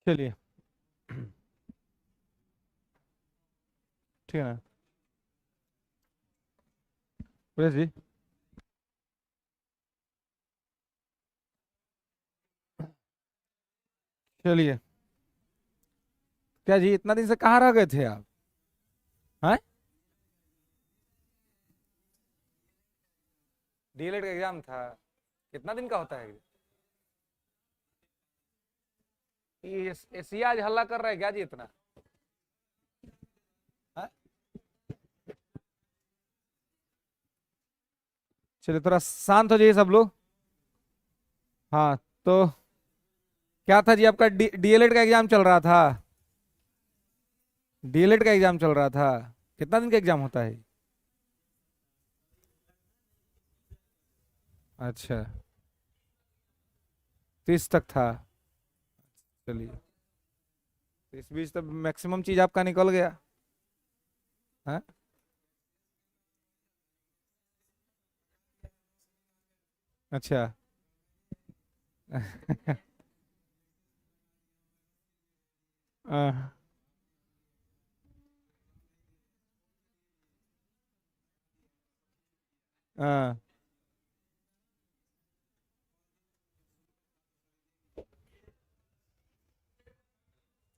चलिए। ठीक है ना। प्रेस जी। चलिए। क्या जी, इतना दिन से कहाँ रह गए थे आप? हैं? डीएलएड का एग्जाम था। कितना दिन का होता है? ये एशिया आज हल्ला कर रहा है क्या जी इतना? हैं? चलिए, थोड़ा शांत हो जाइए सब लोग। हाँ। तो क्या था जी, आपका डीएलएड का एग्जाम चल रहा था? डीएलएड का एग्जाम चल रहा था। कितना दिन का एग्जाम होता है? अच्छा। 30 तक था। चलिए। तो इस बीच तो मैक्सिमम चीज आपका निकल गया। हाँ। अच्छा। हाँ। हाँ।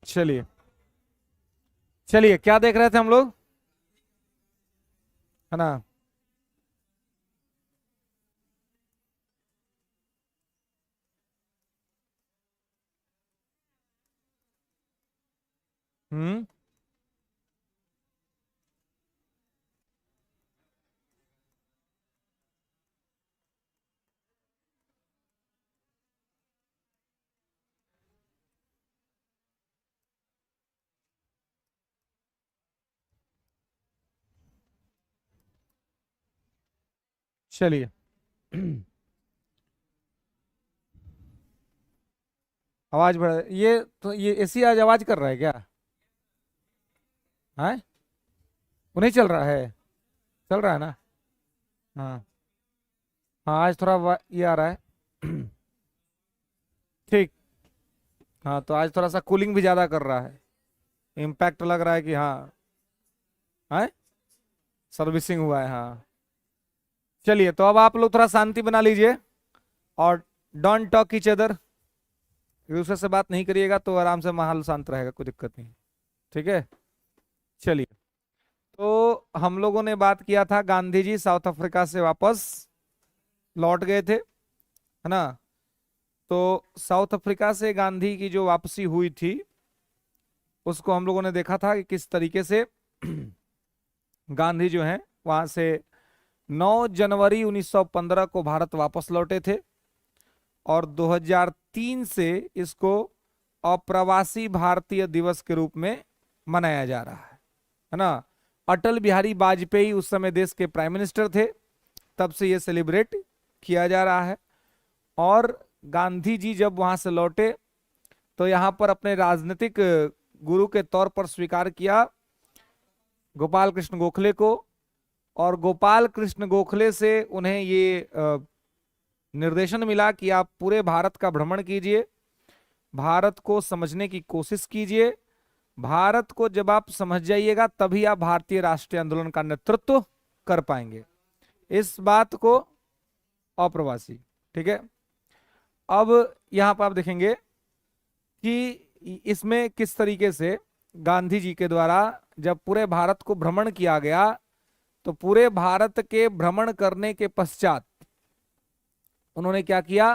चलिए। चलिए, क्या देख रहे थे हम लोग? है ना। हम्म। चलिए। आवाज बढ़ा ये तो, ये एसी आज आवाज कर रहा है क्या? है? वो नहीं चल रहा है? चल रहा है ना? हाँ। हाँ, आज थोड़ा ये आ रहा है। ठीक। हाँ, तो आज थोड़ा सा कूलिंग भी ज्यादा कर रहा है। इम्पैक्ट लग रहा है कि हाँ। है। सर्विसिंग हुआ है, हाँ। चलिए, तो अब आप लोग थोड़ा शांति बना लीजिए। और डोंट टॉक ईच अदर। एक दूसरे से बात नहीं करिएगा तो आराम से माहौल शांत रहेगा, कोई दिक्कत नहीं। ठीक है। चलिए। तो हम लोगों ने बात किया था, गांधी जी साउथ अफ्रीका से वापस लौट गए थे, है ना। तो साउथ अफ्रीका से गांधी की जो वापसी हुई थी, उसको हम लोगों ने देखा था कि किस तरीके से गांधी जो है वहां से 9 जनवरी 1915 को भारत वापस लौटे थे। और 2003 से इसको अप्रवासी भारतीय दिवस के रूप में मनाया जा रहा है ना। अटल बिहारी वाजपेयी उस समय देश के प्राइम मिनिस्टर थे, तब से ये सेलिब्रेट किया जा रहा है। और गांधी जी जब वहां से लौटे तो यहाँ पर अपने राजनीतिक गुरु के तौर पर स्वीकार किया गोपाल कृष्ण गोखले को। और गोपाल कृष्ण गोखले से उन्हें ये निर्देशन मिला कि आप पूरे भारत का भ्रमण कीजिए, भारत को समझने की कोशिश कीजिए। भारत को जब आप समझ जाइएगा तभी आप भारतीय राष्ट्रीय आंदोलन का नेतृत्व कर पाएंगे। इस बात को अप्रवासी, ठीक है। अब यहां पर आप देखेंगे कि इसमें किस तरीके से गांधी जी के द्वारा जब पूरे भारत को भ्रमण किया गया, तो पूरे भारत के भ्रमण करने के पश्चात उन्होंने क्या किया?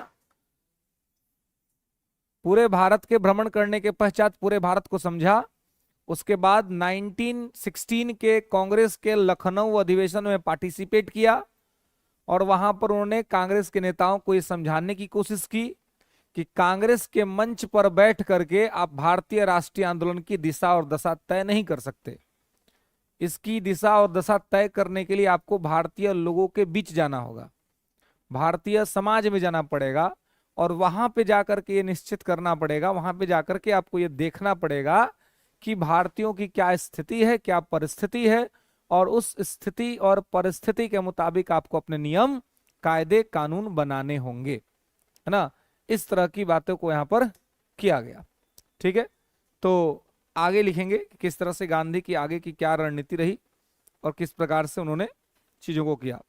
पूरे भारत के भ्रमण करने के पश्चात पूरे भारत को समझा। उसके बाद 1916 के कांग्रेस के लखनऊ अधिवेशन में पार्टिसिपेट किया। और वहां पर उन्होंने कांग्रेस के नेताओं को यह समझाने की कोशिश की कि कांग्रेस के मंच पर बैठ करके आप भारतीय राष्ट्रीय आंदोलन की दिशा और दशा तय नहीं कर सकते। इसकी दिशा और दशा तय करने के लिए आपको भारतीय लोगों के बीच जाना होगा, भारतीय समाज में जाना पड़ेगा। और वहां पे जाकर के ये निश्चित करना पड़ेगा, वहां पे जाकर के आपको ये देखना पड़ेगा कि भारतीयों की क्या स्थिति है, क्या परिस्थिति है। और उस स्थिति और परिस्थिति के मुताबिक आपको अपने नियम कायदे कानून बनाने होंगे, है ना। इस तरह की बातों को यहां पर किया गया। ठीक है, तो आगे लिखेंगे कि किस तरह से गांधी की आगे की क्या रणनीति रही और किस प्रकार से उन्होंने चीजों को किया।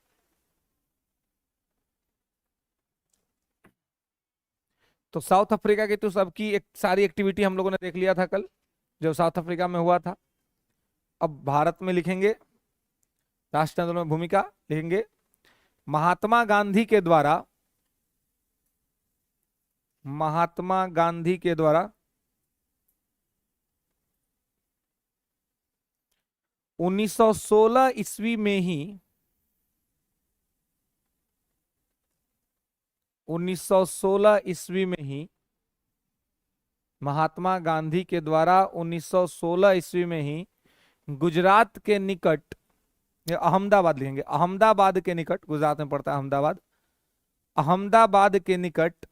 तो साउथ अफ्रीका की तो सबकी एक सारी एक्टिविटी हम लोगों ने देख लिया था कल, जो साउथ अफ्रीका में हुआ था। अब भारत में लिखेंगे राष्ट्र आंदोलन में भूमिका, लिखेंगे महात्मा गांधी के द्वारा, महात्मा गांधी के द्वारा 1916 ईस्वी में ही, 1916 ईस्वी में ही महात्मा गांधी के द्वारा 1916 ईस्वी में ही गुजरात के निकट, या अहमदाबाद लिखेंगे, अहमदाबाद के निकट, गुजरात में पड़ता है अहमदाबाद, अहमदाबाद के निकट,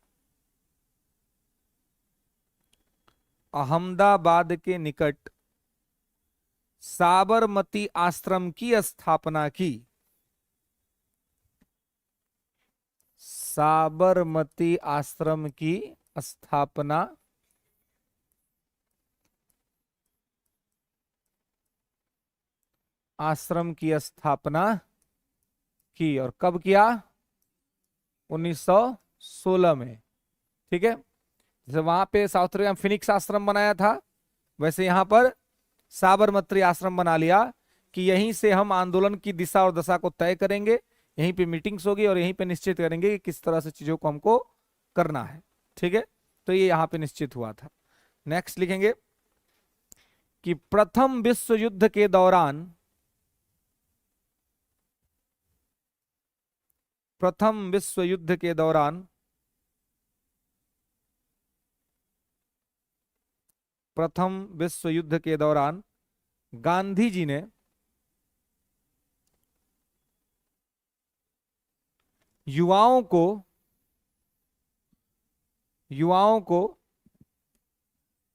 अहमदाबाद के निकट साबरमती आश्रम की स्थापना की, साबरमती आश्रम की स्थापना आश्रम की स्थापना की। और कब किया? 1916 में। ठीक है, जैसे वहां पे साउथ अफ्रीका में फिनिक्स आश्रम बनाया था, वैसे यहां पर साबरमती आश्रम बना लिया कि यहीं से हम आंदोलन की दिशा और दशा को तय करेंगे, यहीं पे मीटिंग्स होगी और यहीं पे निश्चित करेंगे कि किस तरह से चीजों को हमको करना है। ठीक है, तो ये यहां पे निश्चित हुआ था। नेक्स्ट लिखेंगे कि प्रथम विश्व युद्ध के दौरान, प्रथम विश्व युद्ध के दौरान, प्रथम विश्व युद्ध के दौरान गांधी जी ने युवाओं को, युवाओं को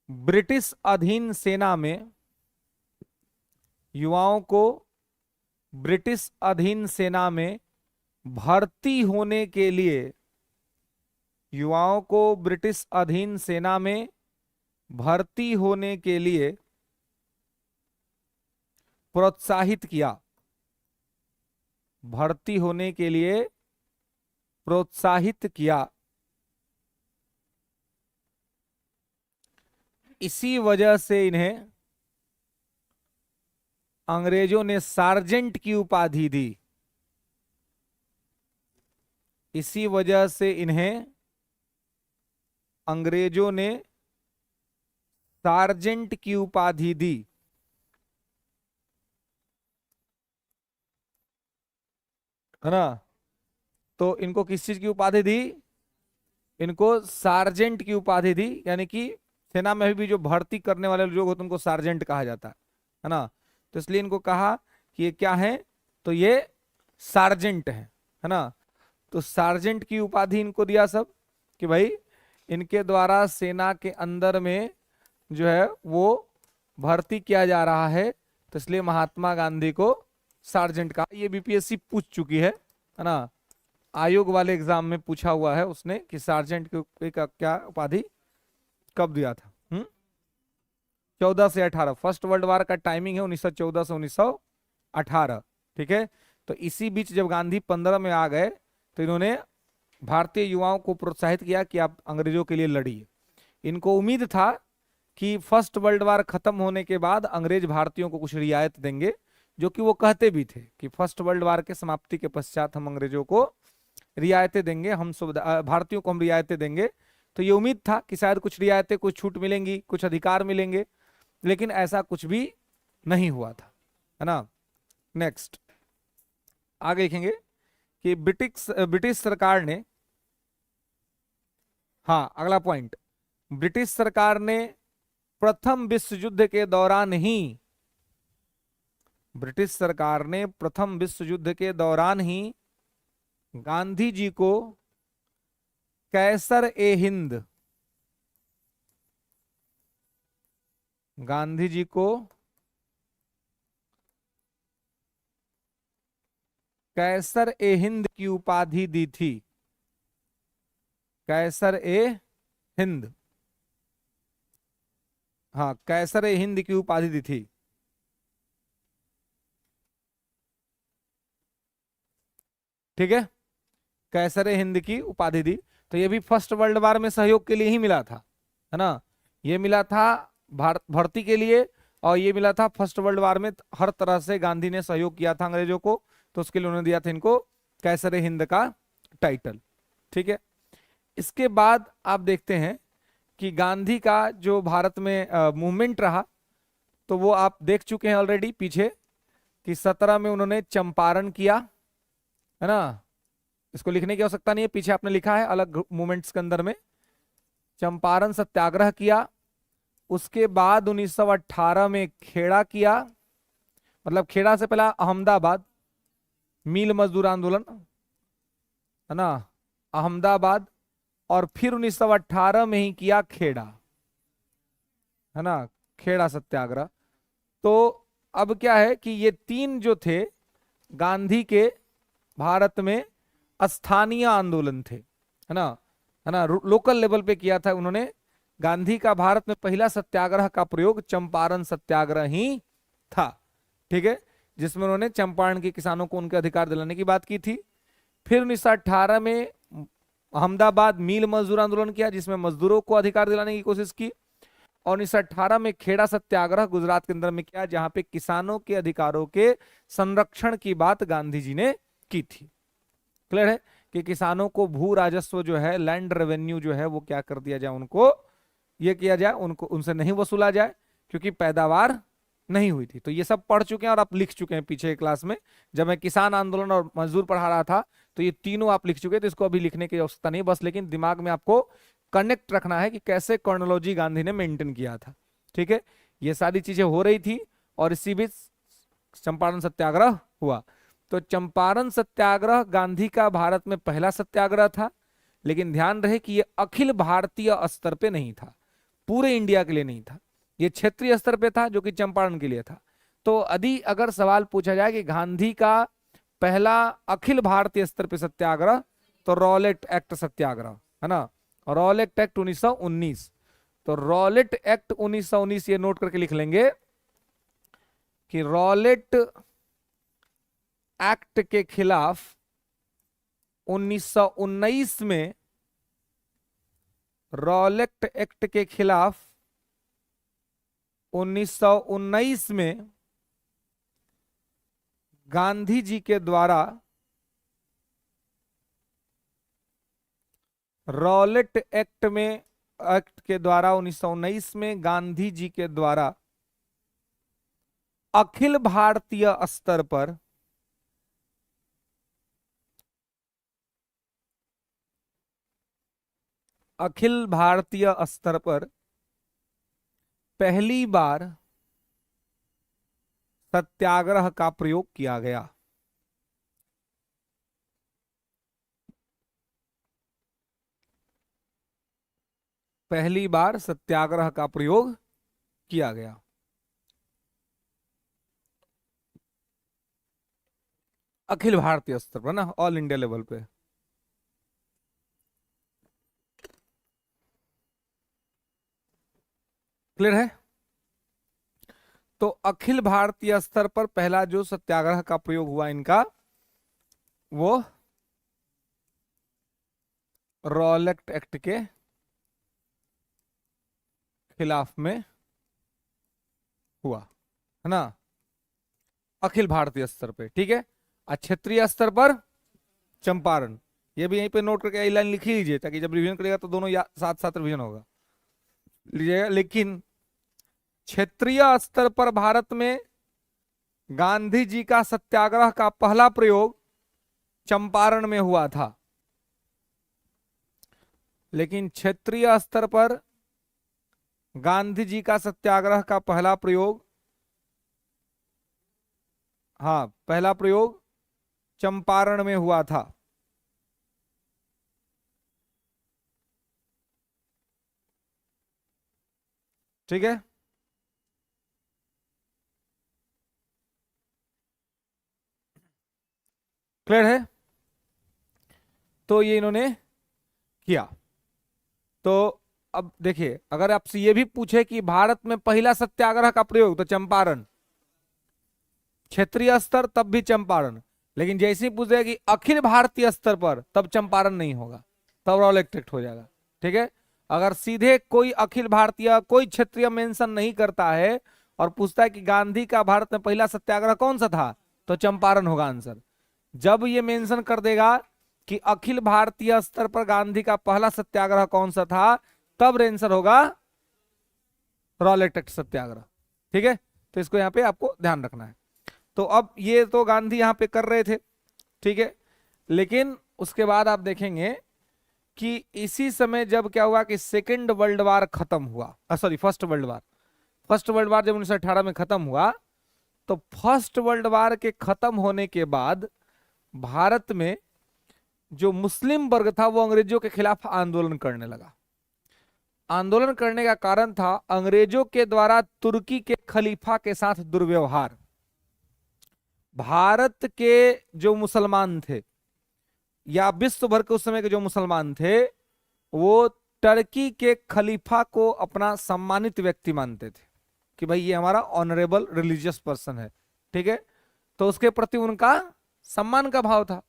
ब्रिटिश अधीन सेना में, युवाओं को ब्रिटिश अधीन सेना में भर्ती होने के लिए, युवाओं को ब्रिटिश अधीन सेना में भर्ती होने के लिए प्रोत्साहित किया, भर्ती होने के लिए प्रोत्साहित किया। इसी वजह से इन्हें अंग्रेजों ने सार्जेंट की उपाधि दी, इसी वजह से इन्हें अंग्रेजों ने सार्जेंट की उपाधि दी। है ना, तो इनको किस चीज की उपाधि दी? इनको सार्जेंट की उपाधि दी, यानी कि सेना में भी जो भर्ती करने वाले लोग होते हैं उनको सार्जेंट कहा जाता है ना। तो इसलिए इनको कहा कि ये क्या है, तो ये सार्जेंट है ना। तो सार्जेंट की उपाधि इनको दिया सब, कि भाई इनके द्वारा सेना के अंदर में जो है वो भर्ती किया जा रहा है, तो इसलिए महात्मा गांधी को सार्जेंट का, ये बीपीएससी पूछ चुकी है ना, आयोग वाले एग्जाम में पूछा हुआ है उसने कि सार्जेंट का क्या उपाधि कब दिया था। 14 से 18, फर्स्ट वर्ल्ड वार का टाइमिंग है 1914 से 1918। ठीक है, तो इसी बीच जब गांधी 15 में आ गए तो इन्होंने भारतीय युवाओं को प्रोत्साहित किया कि आप अंग्रेजों के लिए लड़िए। इनको उम्मीद था कि फर्स्ट वर्ल्ड वार खत्म होने के बाद अंग्रेज भारतीयों को कुछ रियायत देंगे, जो कि वो कहते भी थे कि फर्स्ट वर्ल्ड वार के समाप्ति के पश्चात हम अंग्रेजों को रियायतें देंगे, हम भारतीयों को हम रियायतें देंगे। तो ये उम्मीद था कि शायद कुछ रियायतें, कुछ छूट मिलेंगी, कुछ अधिकार मिलेंगे, लेकिन ऐसा कुछ भी नहीं हुआ था, है ना। नेक्स्ट आगे लिखेंगे कि ब्रिटिश सरकार ने, हाँ अगला पॉइंट, ब्रिटिश सरकार ने प्रथम विश्व युद्ध के दौरान ही, ब्रिटिश सरकार ने प्रथम विश्व युद्ध के दौरान ही गांधी जी को कैसर ए हिंद, गांधी जी को कैसर ए हिंद की उपाधि दी थी, कैसर ए हिंद। हाँ, कैसर हिंद की उपाधि दी थी। ठीक है, कैसर हिंद की उपाधि दी। तो ये भी फर्स्ट वर्ल्ड वार में सहयोग के लिए ही मिला था, है ना। ये मिला था भारत भर्ती के लिए, और ये मिला था फर्स्ट वर्ल्ड वार में। हर तरह से गांधी ने सहयोग किया था अंग्रेजों को, तो उसके लिए उन्होंने दिया था इनको कैसर हिंद का टाइटल। ठीक है, इसके बाद आप देखते हैं कि गांधी का जो भारत में मूवमेंट रहा, तो वो आप देख चुके हैं ऑलरेडी पीछे, कि 17 में उन्होंने चंपारण किया, है ना। इसको लिखने की आवश्यकता नहीं है, पीछे आपने लिखा है अलग मूवमेंट्स के अंदर में। चंपारण सत्याग्रह किया। उसके बाद 1918 में खेड़ा किया, मतलब खेड़ा से पहला अहमदाबाद, मिल मजदूर आंदोलन, है ना, अहमदाबाद। और फिर 1918 में ही किया खेड़ा, है ना, खेड़ा सत्याग्रह। तो अब क्या है कि ये तीन जो थे गांधी के भारत में स्थानीय आंदोलन थे, है ना, लोकल लेवल पे किया था उन्होंने। गांधी का भारत में पहला सत्याग्रह का प्रयोग चंपारण सत्याग्रह ही था। ठीक है, जिसमें उन्होंने चंपारण के किसानों को उनके अधिकार दिलाने की बात की थी। फिर 1918 में अहमदाबाद मिल मजदूर आंदोलन किया, जिसमें मजदूरों को अधिकार दिलाने की कोशिश की। और 1918 में खेड़ा सत्याग्रह गुजरात के अंदर में किया, जहां पे किसानों के अधिकारों के संरक्षण की बात गांधी जी ने की थी। क्लियर है कि किसानों को भू राजस्व जो है, लैंड रेवेन्यू जो है, वो क्या कर दिया जाए, उनको ये किया जाए, उनको उनसे नहीं वसूला जाए, क्योंकि पैदावार नहीं हुई थी। तो ये सब पढ़ चुके हैं और आप लिख चुके हैं पीछे क्लास में, जब मैं किसान आंदोलन और मजदूर पढ़ा रहा था, तो ये तीनों आप लिख चुके हैं। तो इसको अभी लिखने की आवश्यकता नहीं, बस लेकिन दिमाग में आपको कनेक्ट रखना है कि कैसे क्रोनोलॉजी गांधी ने मेंटेन किया था। ठीक है, ये सारी चीजें हो रही थी, और इसी बीच चंपारण सत्याग्रह हुआ। तो चंपारण सत्याग्रह गांधी का भारत में पहला सत्याग्रह था, लेकिन ध्यान रहे कि यह अखिल भारतीय स्तर पे नहीं था, पूरे इंडिया के लिए नहीं था, यह क्षेत्रीय स्तर पे था, जो कि चंपारण के लिए था। तो यदि अगर सवाल पूछा जाए कि गांधी का पहला अखिल भारतीय स्तर पे सत्याग्रह, तो रॉलेट एक्ट सत्याग्रह, है ना, रॉलेट एक्ट 1919। तो रॉलेट एक्ट 1919 ये नोट करके लिख लेंगे कि रॉलेट एक्ट के खिलाफ 1919 में, रॉलेट एक्ट के खिलाफ 1919 में गांधी जी के द्वारा, रॉलेट एक्ट में, एक्ट के द्वारा 1919 में गांधी जी के द्वारा अखिल भारतीय स्तर पर अखिल भारतीय स्तर पर पहली बार सत्याग्रह का प्रयोग किया गया। पहली बार सत्याग्रह का प्रयोग किया गया। अखिल भारतीय स्तर पर ना, ऑल इंडिया लेवल पे। क्लियर है। तो अखिल भारतीय स्तर पर पहला जो सत्याग्रह का प्रयोग हुआ इनका, वो रॉलेट एक्ट के खिलाफ में हुआ, है ना, अखिल भारतीय स्तर पे। ठीक है, और क्षेत्रीय स्तर पर चंपारण। ये भी यहीं पे नोट करके लाइन लिख ही लीजिए, ताकि जब रिवीजन करेगा तो दोनों साथ साथ रिवीजन होगा, लीजिएगा। लेकिन क्षेत्रीय स्तर पर भारत में गांधी जी का सत्याग्रह का पहला प्रयोग चंपारण में हुआ था, लेकिन क्षेत्रीय स्तर पर गांधी जी का सत्याग्रह का पहला प्रयोग, हाँ, पहला प्रयोग चंपारण में हुआ था। ठीक है, क्लियर है। तो ये इन्होंने किया। तो अब देखिए, अगर आपसे ये भी पूछे कि भारत में पहला सत्याग्रह का प्रयोग, तो चंपारण। क्षेत्रीय स्तर तब भी चंपारण। लेकिन जैसे ही पूछे कि अखिल भारतीय स्तर पर, तब चंपारण नहीं होगा, तब रॉलेट एक्ट हो जाएगा। ठीक है। अगर सीधे कोई अखिल भारतीय, कोई क्षेत्रीय मेंशन नहीं करता है और पूछता है कि गांधी का भारत में पहला सत्याग्रह कौन सा था, तो चंपारण होगा आंसर। जब ये मेंशन कर देगा कि अखिल भारतीय स्तर पर गांधी का पहला सत्याग्रह कौन सा था, तब आंसर होगा रॉलेट एक्ट सत्याग्रह। ठीक है। तो इसको यहां पे आपको ध्यान रखना है। तो अब ये तो गांधी यहां पे कर रहे थे, ठीक है। लेकिन उसके बाद आप देखेंगे कि इसी समय जब क्या हुआ कि सेकेंड वर्ल्ड वार खत्म हुआ, sorry first world war, first world war जब 1918 में खत्म हुआ, तो फर्स्ट वर्ल्ड वार के खत्म होने के बाद भारत में जो मुस्लिम वर्ग था वो अंग्रेजों के खिलाफ आंदोलन करने लगा। आंदोलन करने का कारण था अंग्रेजों के द्वारा तुर्की के खलीफा के साथ दुर्व्यवहार। भारत के जो मुसलमान थे या विश्व भर के उस समय के जो मुसलमान थे, वो टर्की के खलीफा को अपना सम्मानित व्यक्ति मानते थे कि भाई ये हमारा ऑनरेबल रिलीजियस पर्सन है। ठीक है। तो उसके प्रति उनका सम्मान का भाव था।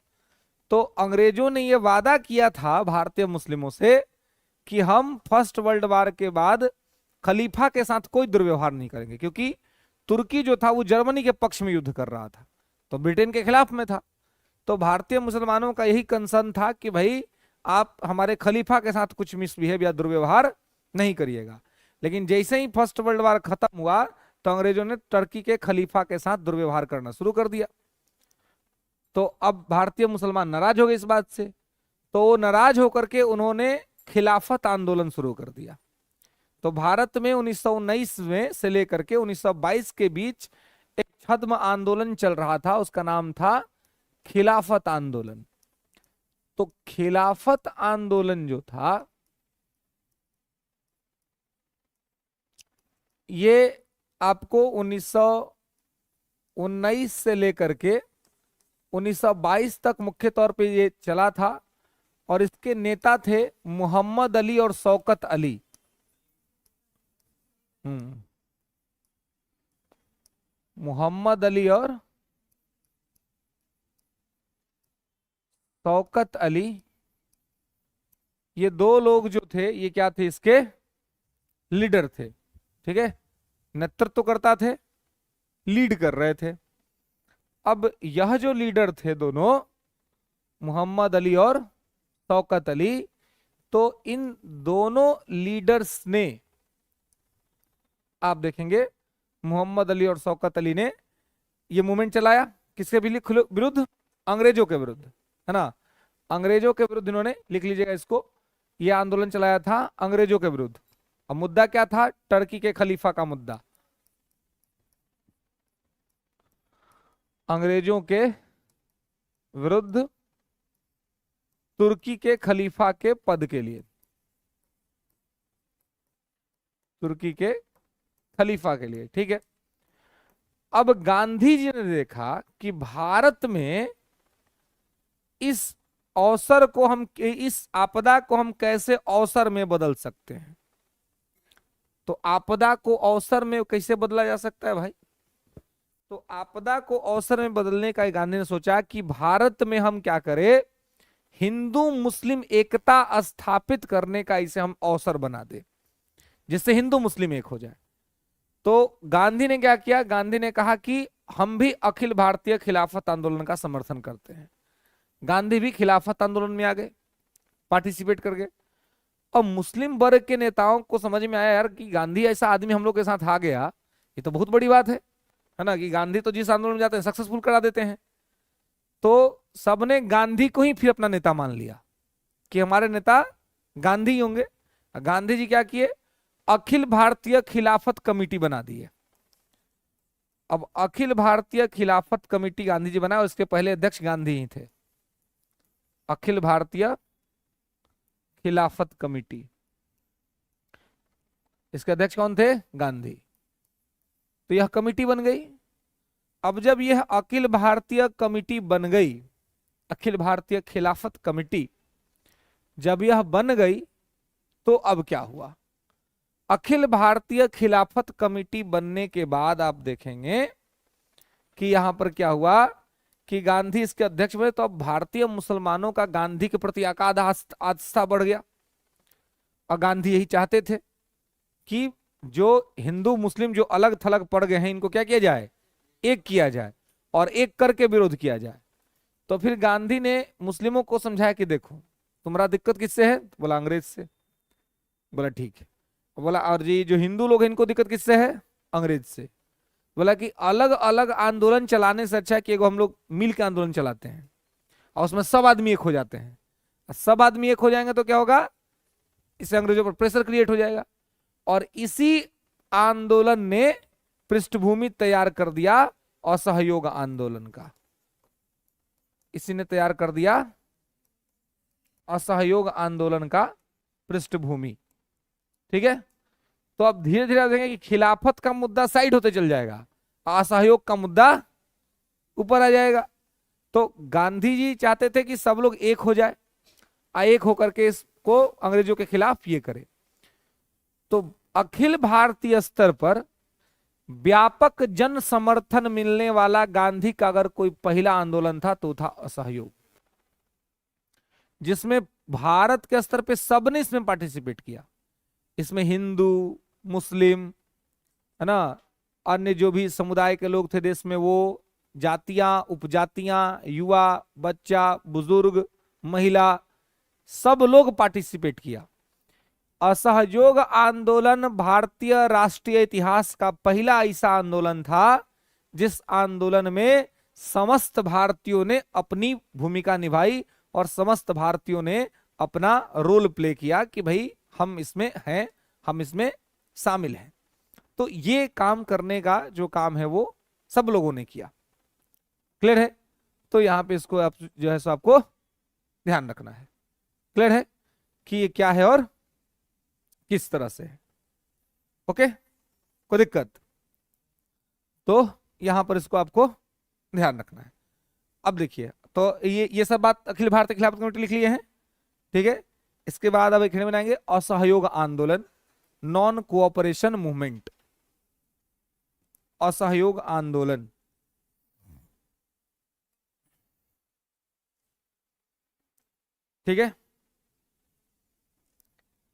तो अंग्रेजों ने यह वादा किया था भारतीय मुस्लिमों से कि हम फर्स्ट वर्ल्ड वार के बाद खलीफा के साथ कोई दुर्व्यवहार नहीं करेंगे, क्योंकि तुर्की जो था वो जर्मनी के पक्ष में युद्ध कर रहा था, तो ब्रिटेन के खिलाफ में था। तो भारतीय मुसलमानों का यही कंसर्न था कि भाई आप हमारे खलीफा के साथ कुछ मिसबिहेव या दुर्व्यवहार नहीं करिएगा। लेकिन जैसे ही फर्स्ट वर्ल्ड वार खत्म हुआ, तो अंग्रेजों ने टर्की के खलीफा के साथ दुर्व्यवहार करना शुरू कर दिया। तो अब भारतीय मुसलमान नाराज हो गए इस बात से, तो नाराज होकर के उन्होंने खिलाफत आंदोलन शुरू कर दिया। तो भारत में 1919 में से लेकर के 1922 के बीच एक छद्म आंदोलन चल रहा था, उसका नाम था खिलाफत आंदोलन। तो खिलाफत आंदोलन जो था, ये आपको 1919 से लेकर के 1922 तक मुख्य तौर पे ये चला था, और इसके नेता थे मोहम्मद अली और शौकत अली। मोहम्मद अली और शौकत अली, ये दो लोग जो थे, ये क्या थे, इसके लीडर थे। ठीक है। नेतृत्व करता थे, लीड कर रहे थे। अब यह जो लीडर थे दोनों, मोहम्मद अली और शौकत अली, तो इन दोनों लीडर्स ने, आप देखेंगे मोहम्मद अली और शौकत अली ने ये मूवमेंट चलाया किसके विरुद्ध, अंग्रेजों के विरुद्ध, है ना। अंग्रेजों के विरुद्ध इन्होंने, लिख लीजिएगा इसको, ये आंदोलन चलाया था अंग्रेजों के विरुद्ध। अब मुद्दा क्या था, टर्की के खलीफा का मुद्दा, अंग्रेजों के विरुद्ध तुर्की के खलीफा के पद के लिए, तुर्की के खलीफा के लिए। ठीक है। अब गांधी जी ने देखा कि भारत में इस अवसर को हम, इस आपदा को हम कैसे अवसर में बदल सकते हैं। तो आपदा को अवसर में कैसे बदला जा सकता है भाई, तो आपदा को अवसर में बदलने का गांधी ने सोचा कि भारत में हम क्या करें, हिंदू मुस्लिम एकता स्थापित करने का इसे हम अवसर बना दे, जिससे हिंदू मुस्लिम एक हो जाए। तो गांधी ने क्या किया, गांधी ने कहा कि हम भी अखिल भारतीय खिलाफत आंदोलन का समर्थन करते हैं। गांधी भी खिलाफत आंदोलन में आ गए, पार्टिसिपेट कर गए। और मुस्लिम वर्ग के नेताओं को समझ में आया यार कि गांधी ऐसा आदमी हम लोग के साथ आ गया, ये तो बहुत बड़ी बात है ना, कि गांधी तो जिस आंदोलन में जाते हैं सक्सेसफुल करा देते हैं। तो सबने गांधी को ही फिर अपना नेता मान लिया कि हमारे नेता गांधी ही होंगे। गांधी जी क्या किए, अखिल भारतीय खिलाफत कमेटी बना दी है। अब अखिल भारतीय खिलाफत कमेटी गांधी जी बनाए, उसके पहले अध्यक्ष गांधी ही थे। अखिल भारतीय खिलाफत कमेटी, इसके अध्यक्ष कौन थे, गांधी। तो यह कमेटी बन गई। अब जब यह अखिल भारतीय कमेटी बन गई, अखिल भारतीय खिलाफत कमेटी जब यह बन गई, तो अब क्या हुआ, अखिल भारतीय खिलाफत कमेटी बनने के बाद आप देखेंगे कि यहां पर क्या हुआ कि गांधी इसके अध्यक्ष बने, तो अब भारतीय मुसलमानों का गांधी के प्रति अगाध आस्था बढ़ गया। और गांधी यही चाहते थे कि जो हिंदू मुस्लिम जो अलग थलग पड़ गए हैं इनको क्या किया जाए, एक किया जाए और एक करके विरोध किया जाए। तो फिर गांधी ने मुस्लिमों को समझाया कि देखो तुम्हारा दिक्कत किससे है, बोला अंग्रेज से। बोला ठीक है। बोला और जी जो हिंदू लोग हैं इनको दिक्कत किससे है, अंग्रेज से। बोला कि अलग अलग आंदोलन चलाने से अच्छा है कि एगो हम लोग मिल के आंदोलन चलाते हैं और उसमें सब आदमी एक हो जाते हैं। सब आदमी एक हो जाएंगे तो क्या होगा, इससे अंग्रेजों पर प्रेशर क्रिएट हो जाएगा। और इसी आंदोलन ने पृष्ठभूमि तैयार कर दिया असहयोग आंदोलन का। इसी ने तैयार कर दिया असहयोग आंदोलन का पृष्ठभूमि। ठीक है, तो अब धीरे धीरे आप देखेंगे कि खिलाफत का मुद्दा साइड होते चल जाएगा, असहयोग का मुद्दा ऊपर आ जाएगा। तो गांधी जी चाहते थे कि सब लोग एक हो जाए, एक होकर के इसको अंग्रेजों के खिलाफ ये करे। तो अखिल भारतीय स्तर पर व्यापक जन समर्थन मिलने वाला गांधी का अगर कोई पहला आंदोलन था तो था असहयोग, जिसमें भारत के स्तर पे सबने इसमें पार्टिसिपेट किया। इसमें हिंदू मुस्लिम है ना, अन्य जो भी समुदाय के लोग थे देश में, वो जातियां उपजातियां युवा बच्चा बुजुर्ग महिला सब लोग पार्टिसिपेट किया। असहयोग आंदोलन भारतीय राष्ट्रीय इतिहास का पहला ऐसा आंदोलन था जिस आंदोलन में समस्त भारतीयों ने अपनी भूमिका निभाई और समस्त भारतीयों ने अपना रोल प्ले किया कि भाई हम इसमें हैं, हम इसमें शामिल हैं। तो ये काम करने का जो काम है वो सब लोगों ने किया। क्लियर है, तो यहां पे इसको आप जो है सो आपको ध्यान रखना है। क्लियर है कि ये क्या है और किस तरह से है। ओके, कोई दिक्कत, तो यहां पर इसको आपको ध्यान रखना है। अब देखिए, तो ये सब बात अखिल भारतीय खिलाफत कमेटी लिख लिए हैं। ठीक है, इसके बाद अब एक बनाएंगे असहयोग आंदोलन, नॉन कोऑपरेशन मूवमेंट, असहयोग आंदोलन। ठीक है,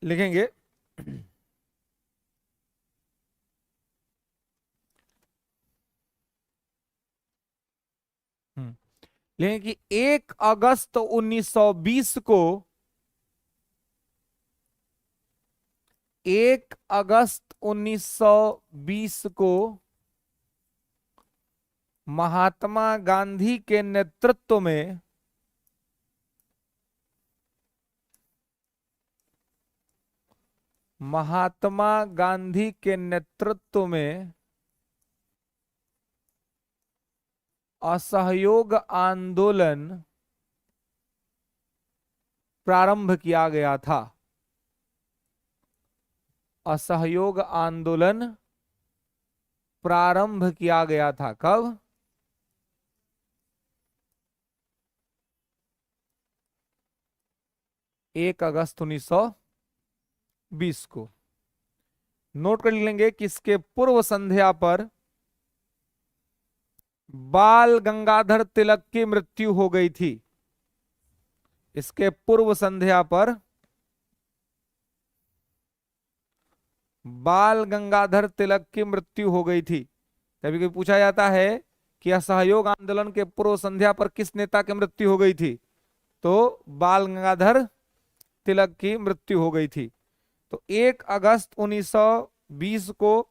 लिखेंगे लिखेंगे कि 1 अगस्त 1920 को 1 अगस्त 1920 को महात्मा गांधी के नेतृत्व में महात्मा गांधी के नेतृत्व में असहयोग आंदोलन प्रारंभ किया गया था। असहयोग आंदोलन प्रारंभ किया गया था कब, 1 अगस्त 1920 को। नोट कर लेंगे कि इसके पूर्व संध्या पर बाल गंगाधर तिलक की मृत्यु हो गई थी। इसके पूर्व संध्या पर बाल गंगाधर तिलक की मृत्यु हो गई थी। कभी कभी पूछा जाता है कि असहयोग आंदोलन के पूर्व संध्या पर किस नेता की मृत्यु हो गई थी, तो बाल गंगाधर तिलक की मृत्यु हो गई थी। तो 1 अगस्त 1920 को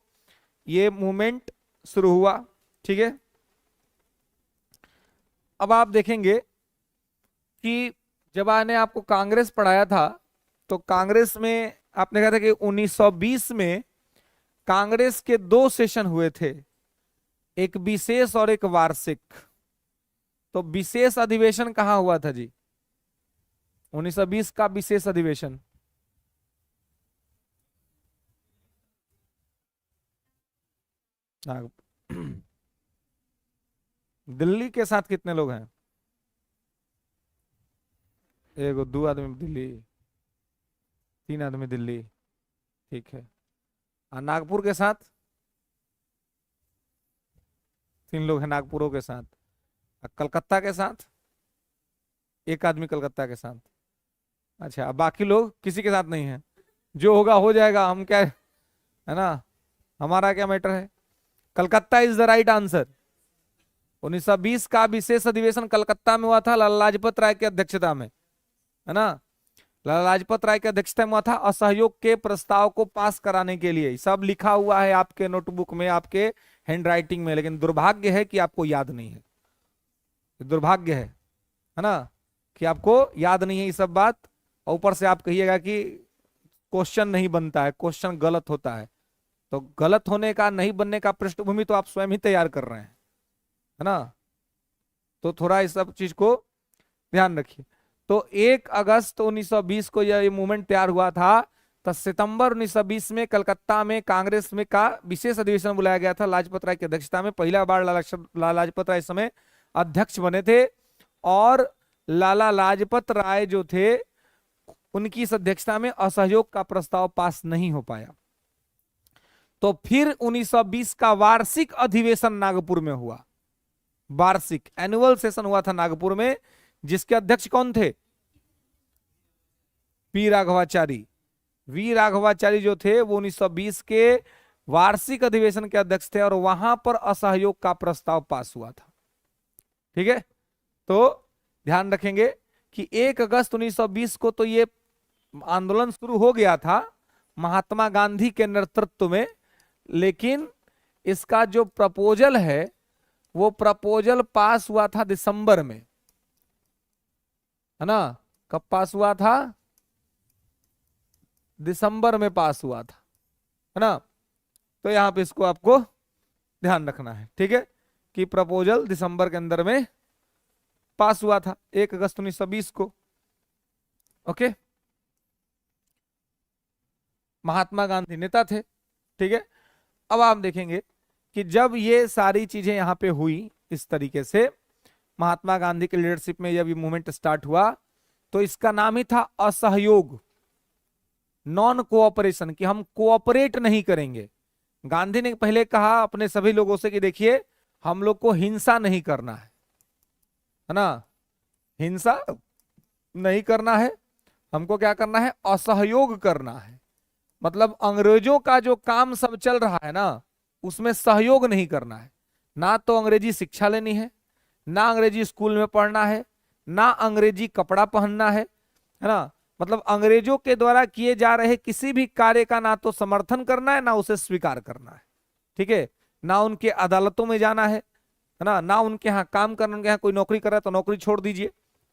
ये मूवमेंट शुरू हुआ। ठीक है, अब आप देखेंगे कि जब मैंने आपको कांग्रेस पढ़ाया था तो कांग्रेस में आपने कहा था कि 1920 में कांग्रेस के 2 सेशन हुए थे, एक विशेष और एक वार्षिक। तो विशेष अधिवेशन कहां हुआ था जी, 1920 का विशेष अधिवेशन दिल्ली के साथ कितने लोग हैं, एगो 2 आदमी दिल्ली, 3 आदमी दिल्ली, ठीक है। नागपुर के साथ 3 लोग हैं नागपुरों के साथ। कलकत्ता के साथ 1 आदमी कलकत्ता के साथ। अच्छा, अब बाकी लोग किसी के साथ नहीं है, जो होगा हो जाएगा, हम क्या है ना, हमारा क्या मैटर है। Calcutta is the right answer. 1920 का विशेष अधिवेशन कलकत्ता में हुआ था, लाला लाजपत राय की अध्यक्षता में, है ना। लाला लाजपत राय की अध्यक्षता में हुआ था असहयोग के प्रस्ताव को पास कराने के लिए। सब लिखा हुआ है आपके नोटबुक में, आपके हैंडराइटिंग में, लेकिन दुर्भाग्य है कि आपको याद नहीं है। दुर्भाग्य है ना, कि आपको याद नहीं है ये सब बात। और ऊपर से आप कहिएगा कि क्वेश्चन नहीं बनता है, क्वेश्चन गलत होता है। तो गलत होने का, नहीं बनने का पृष्ठभूमि तो आप स्वयं ही तैयार कर रहे हैं, है ना। तो थोड़ा इस सब चीज को ध्यान रखिए। तो 1 अगस्त 1920 को यह मूवमेंट तैयार हुआ था। तो सितंबर 1920 में कलकत्ता में कांग्रेस में का विशेष अधिवेशन बुलाया गया था लाजपत राय की अध्यक्षता में। पहला बार लाला लाजपत राय इस समय अध्यक्ष बने थे, और लाला लाजपत राय जो थे उनकी इस अध्यक्षता में असहयोग का प्रस्ताव पास नहीं हो पाया। तो फिर 1920 का वार्षिक अधिवेशन नागपुर में हुआ। वार्षिक एनुअल सेशन हुआ था नागपुर में, जिसके अध्यक्ष कौन थे? पी राघवाचारी। वी राघवाचारी जो थे वो 1920 के वार्षिक अधिवेशन के अध्यक्ष थे, और वहां पर असहयोग का प्रस्ताव पास हुआ था। ठीक है, तो ध्यान रखेंगे कि 1 अगस्त 1920 को तो ये आंदोलन शुरू हो गया था महात्मा गांधी के नेतृत्व में, लेकिन इसका जो प्रपोजल है वो प्रपोजल पास हुआ था दिसंबर में, है ना। कब पास हुआ था? दिसंबर में पास हुआ था, है ना। तो यहां पे इसको आपको ध्यान रखना है, ठीक है, कि प्रपोजल दिसंबर के अंदर में पास हुआ था 1 अगस्त 1920 को। ओके, महात्मा गांधी नेता थे, ठीक है। अब आप देखेंगे कि जब ये सारी चीजें यहां पे हुई इस तरीके से, महात्मा गांधी की लीडरशिप में जब ये मूवमेंट स्टार्ट हुआ, तो इसका नाम ही था असहयोग, नॉन कोऑपरेशन, कि हम कोऑपरेट नहीं करेंगे। गांधी ने पहले कहा अपने सभी लोगों से कि देखिए हम लोग को हिंसा नहीं करना है ना, हिंसा नहीं करना है, हमको क्या करना है? असहयोग करना है। मतलब अंग्रेजों का जो काम सब चल रहा है ना, उसमें सहयोग नहीं करना है। ना तो अंग्रेजी शिक्षा लेनी है, ना अंग्रेजी स्कूल में पढ़ना है, ना अंग्रेजी कपड़ा पहनना है ना। मतलब अंग्रेजों के द्वारा किए जा रहे किसी भी कार्य का ना तो समर्थन करना है, ना उसे स्वीकार करना है, ठीक है। ना उनके अदालतों में जाना है ना उनके यहाँ काम करना, उनके यहाँ कोई नौकरी कर रहा है तो नौकरी छोड़ दीजिए,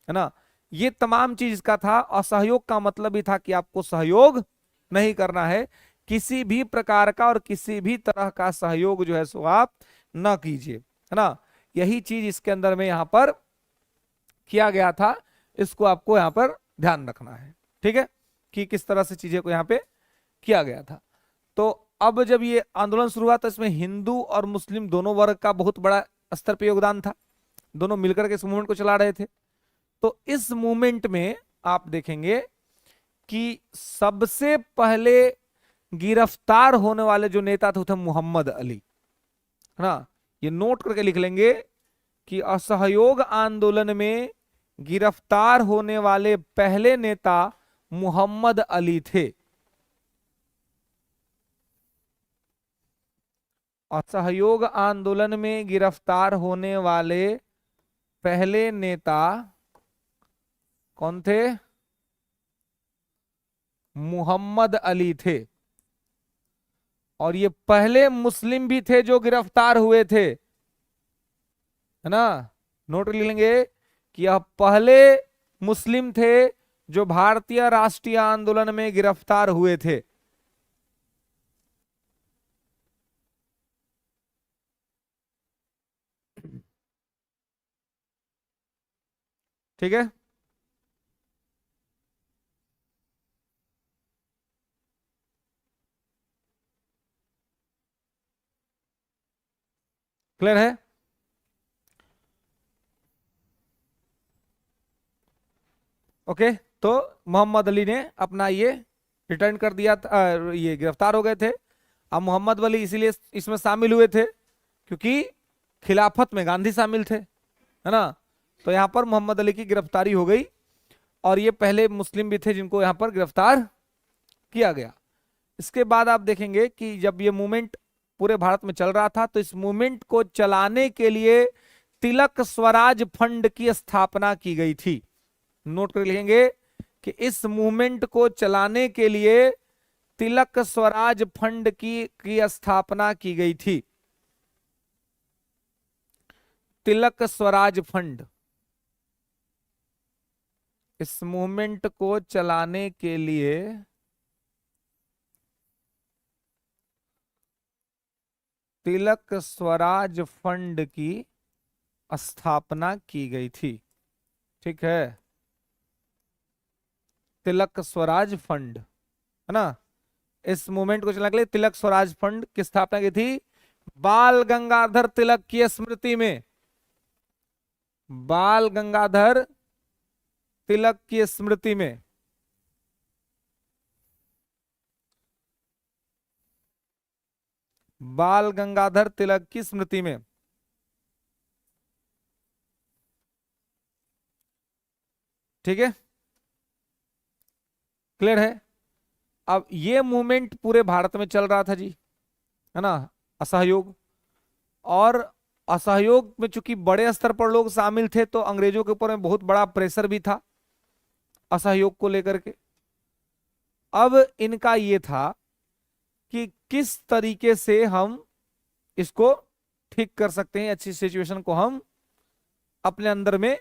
है ना। ये तमाम चीज का था। असहयोग का मतलब भी था कि आपको सहयोग नहीं करना है, किसी भी प्रकार का और किसी भी तरह का सहयोग जो है सो आप ना कीजिए, है ना। यही चीज इसके अंदर में यहां पर किया गया था। इसको आपको यहां पर ध्यान रखना है, ठीक है, कि किस तरह से चीजें को यहां पे किया गया था। तो अब जब ये आंदोलन शुरू हुआ तो इसमें हिंदू और मुस्लिम दोनों वर्ग का बहुत बड़ा स्तर पे योगदान था, दोनों मिलकर के इस मूवमेंट को चला रहे थे। तो इस मूवमेंट में आप देखेंगे कि सबसे पहले गिरफ्तार होने वाले जो नेता थे वो थे मोहम्मद अली, है ना। ये नोट करके लिख लेंगे कि असहयोग आंदोलन में गिरफ्तार होने वाले पहले नेता मोहम्मद अली थे। असहयोग आंदोलन में गिरफ्तार होने वाले पहले नेता कौन थे? मोहम्मद अली थे। और ये पहले मुस्लिम भी थे जो गिरफ्तार हुए थे, है ना। नोट ले लेंगे कि यह पहले मुस्लिम थे जो भारतीय राष्ट्रीय आंदोलन में गिरफ्तार हुए थे। ठीक है, क्लियर है। ओके, तो मोहम्मद अली ने अपना ये रिटर्न कर दिया था, ये गिरफ्तार हो गए थे। अब मोहम्मद वली इसीलिए इसमें शामिल हुए थे क्योंकि खिलाफत में गांधी शामिल थे, है ना। तो यहाँ पर मोहम्मद अली की गिरफ्तारी हो गई और ये पहले मुस्लिम भी थे जिनको यहाँ पर गिरफ्तार किया गया। इसके बाद आप देखेंगे कि जब ये मूवमेंट पूरे भारत में चल रहा था तो इस मूवमेंट को चलाने के लिए तिलक स्वराज फंड की स्थापना की गई थी। नोट कर लिखेंगे कि इस मूवमेंट को चलाने के लिए तिलक स्वराज फंड की स्थापना की गई थी। तिलक स्वराज फंड, इस मूवमेंट को चलाने के लिए तिलक स्वराज फंड की स्थापना की गई थी। ठीक है, तिलक स्वराज फंड, है ना। इस मूवमेंट को चलाने के लिए तिलक स्वराज फंड की स्थापना की थी बाल गंगाधर तिलक की स्मृति में। बाल गंगाधर तिलक की स्मृति में। बाल गंगाधर तिलक की स्मृति में। ठीक है, क्लियर है। अब ये मूवमेंट पूरे भारत में चल रहा था जी, है ना, असहयोग। और असहयोग में चूंकि बड़े स्तर पर लोग शामिल थे तो अंग्रेजों के ऊपर में बहुत बड़ा प्रेशर भी था असहयोग को लेकर के। अब इनका ये था कि किस तरीके से हम इसको ठीक कर सकते हैं, अच्छी सिचुएशन को हम अपने अंदर में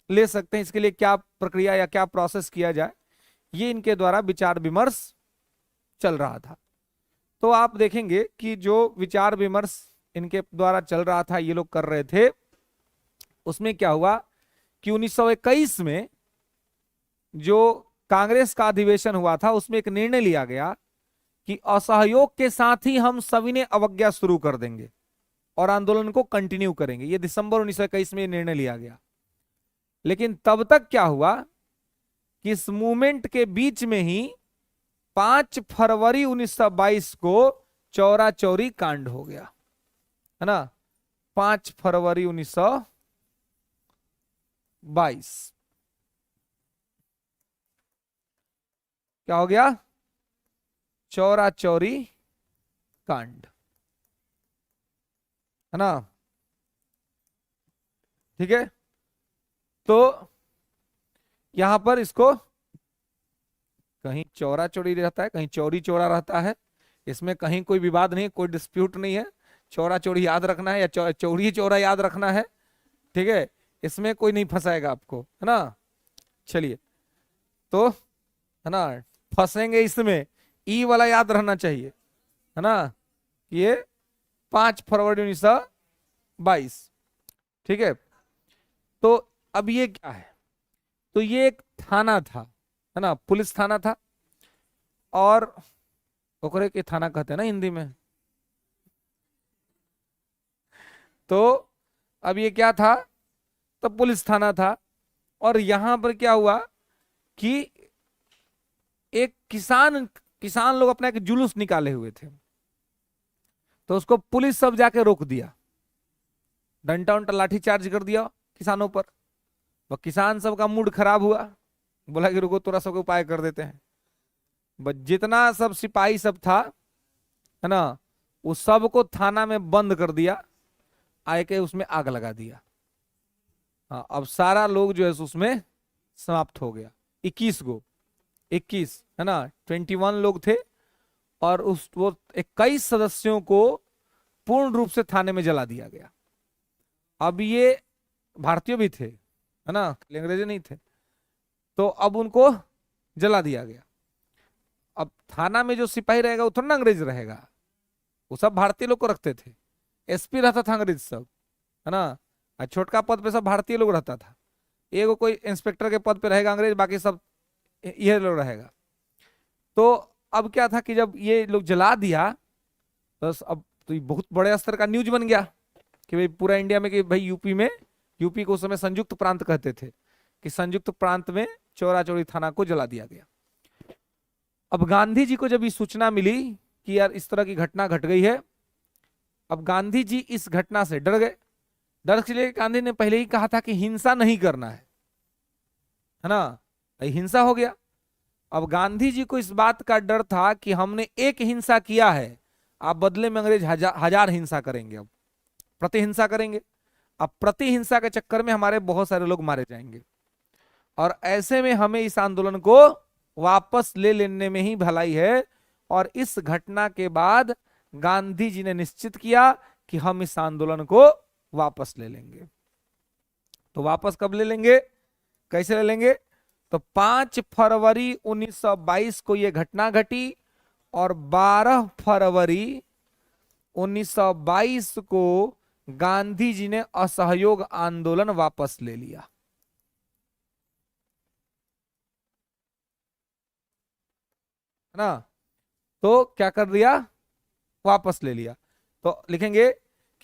ले सकते हैं, इसके लिए क्या प्रक्रिया या क्या प्रोसेस किया जाए, ये इनके द्वारा विचार विमर्श चल रहा था। तो आप देखेंगे कि जो विचार विमर्श इनके द्वारा चल रहा था, ये लोग कर रहे थे, उसमें क्या हुआ कि 1921 में जो कांग्रेस का अधिवेशन हुआ था उसमें एक निर्णय लिया गया कि असहयोग के साथ ही हम सविनय अवज्ञा शुरू कर देंगे और आंदोलन को कंटिन्यू करेंगे। ये दिसंबर 1921 में निर्णय लिया गया। लेकिन तब तक क्या हुआ कि इस मूवमेंट के बीच में ही 5 फरवरी 1922 को चौरा चौरी कांड हो गया, है ना। 5 फरवरी 1922 क्या हो गया? चौरा चौरी कांड, है ना। ठीक है, तो यहां पर इसको कहीं चौरा चौरी रहता है, कहीं चौरी चौरा रहता है, इसमें कहीं कोई विवाद नहीं, कोई डिस्प्यूट नहीं है। चौरा चौरी याद रखना है या चौरी चौरा याद रखना है, ठीक है, इसमें कोई नहीं फंसाएगा आपको, है ना। चलिए, तो है ना, फंसेंगे इसमें, ई वाला याद रहना चाहिए, है ना। ये 5 फरवरी 1922, ठीक है। तो अब ये क्या है, तो ये एक थाना था, है ना, पुलिस थाना था, और ओकरे के थाना कहते हैं ना हिंदी में। तो अब ये क्या था, तो पुलिस थाना था, और यहां पर क्या हुआ कि एक किसान लोग अपना एक जुलूस निकाले हुए थे, तो उसको पुलिस सब जाके रोक दिया, डंडा उंटा लाठी चार्ज कर दिया किसानों पर। वह किसान सब का मूड खराब हुआ, बोला कि रुको थोड़ा सा उपाय कर देते हैं। बस जितना सब सिपाही सब था, है ना, उस सब को थाना में बंद कर दिया, आए के उसमें आग लगा दिया। हाँ, अब सारा लोग जो है उसमें समाप्त हो गया। 21 है ना, 21 लोग थे, और वो 21 सदस्यों को पूर्ण रूप से थाने में जला दिया गया। अब ये भारतीय भी थे, है ना, अंग्रेज नहीं थे, तो अब उनको जला दिया गया। अब थाना में जो सिपाही रहेगा वो थोड़ा ना अंग्रेज रहेगा, वो सब भारतीय लोग को रखते थे। एसपी रहता था अंग्रेज सब, है ना, और छोटका पद पे सब भारतीय लोग रहता था। एगो कोई इंस्पेक्टर के पद पे रहेगा अंग्रेज, बाकी सब ये लोग रहेगा। तो अब क्या था कि जब ये लोग जला दिया, बस अब तो ये बहुत बड़े स्तर का न्यूज बन गया कि भाई पूरा इंडिया में, कि भाई यूपी को उस समय संयुक्त प्रांत कहते थे, कि संयुक्त प्रांत में चौरा चौरी थाना को जला दिया गया। अब गांधी जी को जब ये सूचना मिली कि यार इस तरह की घटना घट गई है, अब गांधी जी इस घटना से डर गए। डर के लिए गांधी ने पहले ही कहा था कि हिंसा नहीं करना है ना, हिंसा हो गया। अब गांधी जी को इस बात का डर था कि हमने एक हिंसा किया है, आप बदले में अंग्रेज हजार हिंसा करेंगे, अब प्रतिहिंसा करेंगे। अब प्रतिहिंसा के चक्कर में हमारे बहुत सारे लोग मारे जाएंगे, और ऐसे में हमें इस आंदोलन को वापस ले लेने में ही भलाई है। और इस घटना के बाद गांधी जी ने निश्चित किया कि हम इस आंदोलन को वापस ले लेंगे। तो वापस कब ले लेंगे, कैसे ले लेंगे? तो 5 फरवरी 1922 को यह घटना घटी, और 12 फरवरी 1922 को गांधी जी ने असहयोग आंदोलन वापस ले लिया, है ना। तो क्या कर दिया, वापस ले लिया। तो लिखेंगे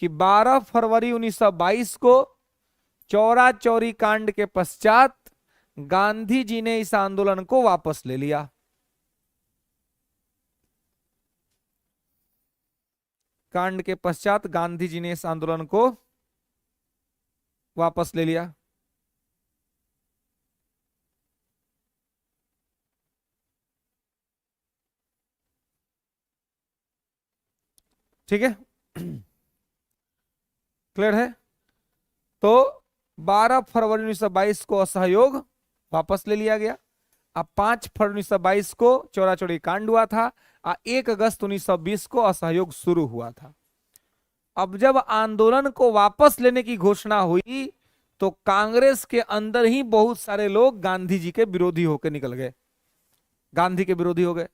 कि 12 फरवरी 1922 को चौरा चौरी कांड के पश्चात गांधी जी ने इस आंदोलन को वापस ले लिया। कांड के पश्चात गांधी जी ने इस आंदोलन को वापस ले लिया। ठीक है, क्लियर है। तो 12 फरवरी 1922 को असहयोग वापस ले लिया गया। अब 5 फरवरी 1922 को चौरा चौरी कांड हुआ था, 1 अगस्त 1920 को असहयोग शुरू हुआ था। अब जब आंदोलन को वापस लेने की घोषणा हुई तो कांग्रेस के अंदर ही बहुत सारे लोग गांधी जी के विरोधी होकर निकल गए, गांधी के विरोधी हो गए।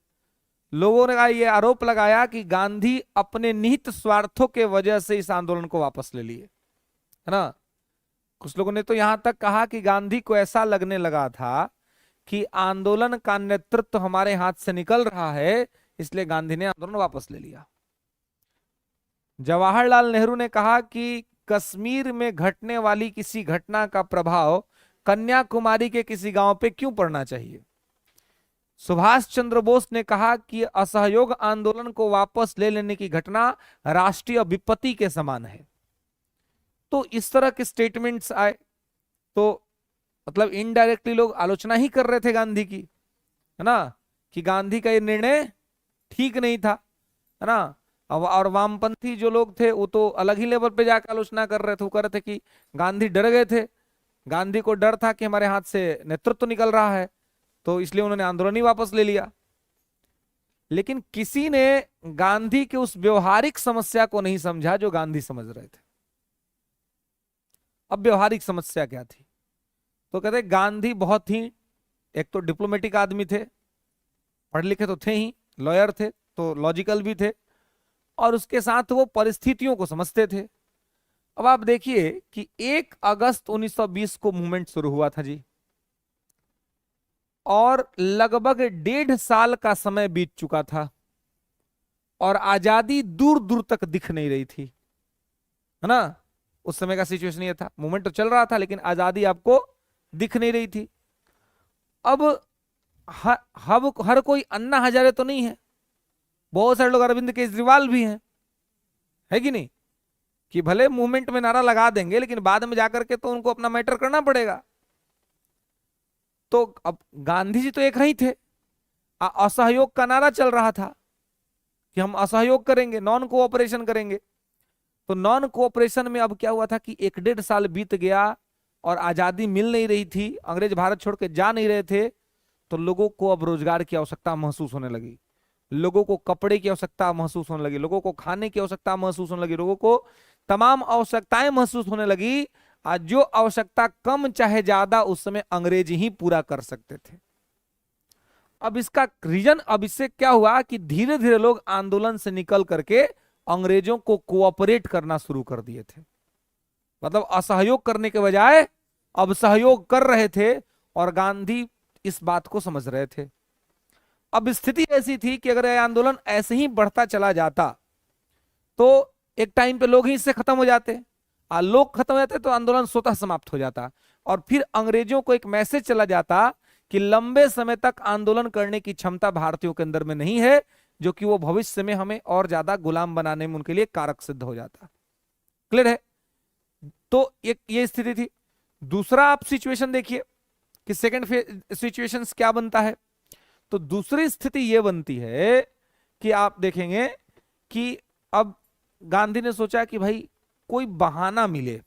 लोगों ने ये आरोप लगाया कि गांधी अपने निहित स्वार्थों के वजह से इस आंदोलन को वापस ले लिए, है ना। कुछ लोगों ने तो यहां तक कहा कि गांधी को ऐसा लगने लगा था कि आंदोलन का नेतृत्व हमारे हाथ से निकल रहा है, इसलिए गांधी ने आंदोलन वापस ले लिया। जवाहरलाल नेहरू ने कहा कि कश्मीर में घटने वाली किसी घटना का प्रभाव कन्याकुमारी के किसी गांव पे क्यों पड़ना चाहिए। सुभाष चंद्र बोस ने कहा कि असहयोग आंदोलन को वापस ले लेने की घटना राष्ट्रीय विपत्ति के समान है। तो इस तरह के स्टेटमेंट्स आए, तो मतलब इनडायरेक्टली लोग आलोचना ही कर रहे थे गांधी की, है ना, कि गांधी का ये निर्णय ठीक नहीं था, है ना। और वामपंथी जो लोग थे वो तो अलग ही लेवल पे जाकर आलोचना कर रहे थे, वो कह रहे थे कि गांधी डर गए थे, गांधी को डर था कि हमारे हाथ से नेतृत्व निकल रहा है, तो इसलिए उन्होंने आंदोलन ही वापस ले लिया। लेकिन किसी ने गांधी के उस व्यवहारिक समस्या को नहीं समझा जो गांधी समझ रहे थे। अब व्यवहारिक समस्या क्या थी, तो कहते गांधी बहुत ही, एक तो डिप्लोमेटिक आदमी थे, पढ़े लिखे तो थे ही, लॉयर थे तो लॉजिकल भी थे, और उसके साथ वो परिस्थितियों को समझते थे। अब आप देखिए कि 1 अगस्त 1920 को मूवमेंट शुरू हुआ था जी, और लगभग 1.5 साल का समय बीत चुका था, और आजादी दूर दूर तक दिख नहीं रही थी, है ना। उस समय का सिचुएशन ये था, मूवमेंट तो चल रहा था लेकिन आजादी आपको दिख नहीं रही थी। अब हर कोई अन्ना हजारे तो नहीं है, बहुत सारे लोग अरविंद केजरीवाल भी हैं, है कि नहीं, कि भले मूवमेंट में नारा लगा देंगे लेकिन बाद में जाकर के तो उनको अपना मैटर करना पड़ेगा। तो अब गांधी जी तो एक ही थे, असहयोग का नारा चल रहा था कि हम असहयोग करेंगे, नॉन कोऑपरेशन करेंगे। तो नॉन कोऑपरेशन में अब क्या हुआ था कि 1.5 साल बीत गया और आजादी मिल नहीं रही थी, अंग्रेज भारत छोड़ के जा नहीं रहे थे, तो लोगों को अब रोजगार की आवश्यकता महसूस होने लगी, लोगों को कपड़े की आवश्यकता महसूस होने लगी, लोगों को खाने की आवश्यकता महसूस होने लगी, लोगों को तमाम आवश्यकताएं महसूस होने लगी। आज जो आवश्यकता कम चाहे ज्यादा उस समय अंग्रेज ही पूरा कर सकते थे। अब इसका रीजन, अब इससे क्या हुआ कि धीरे धीरे लोग आंदोलन से निकल करके अंग्रेजों को कोऑपरेट करना शुरू कर दिए थे, मतलब असहयोग करने के बजाय अब सहयोग कर रहे थे, और गांधी इस बात को समझ रहे थे। अब स्थिति ऐसी थी कि अगर यह आंदोलन ऐसे ही बढ़ता चला जाता तो एक टाइम पे लोग ही इससे खत्म हो जाते, लोग खत्म हो जाते तो आंदोलन स्वतः समाप्त हो जाता, और फिर अंग्रेजों को एक मैसेज चला जाता कि लंबे समय तक आंदोलन करने की क्षमता भारतीयों के अंदर में नहीं है, जो कि वो भविष्य में हमें और ज्यादा गुलाम बनाने में उनके लिए कारक सिद्ध हो जाता। क्लियर है? तो एक ये स्थिति थी। दूसरा आप सिचुएशन देखिए कि सेकंड सिचुएशन क्या बनता है। तो दूसरी स्थिति ये बनती है कि आप देखेंगे कि अब गांधी ने सोचा कि भाई कोई बहाना मिले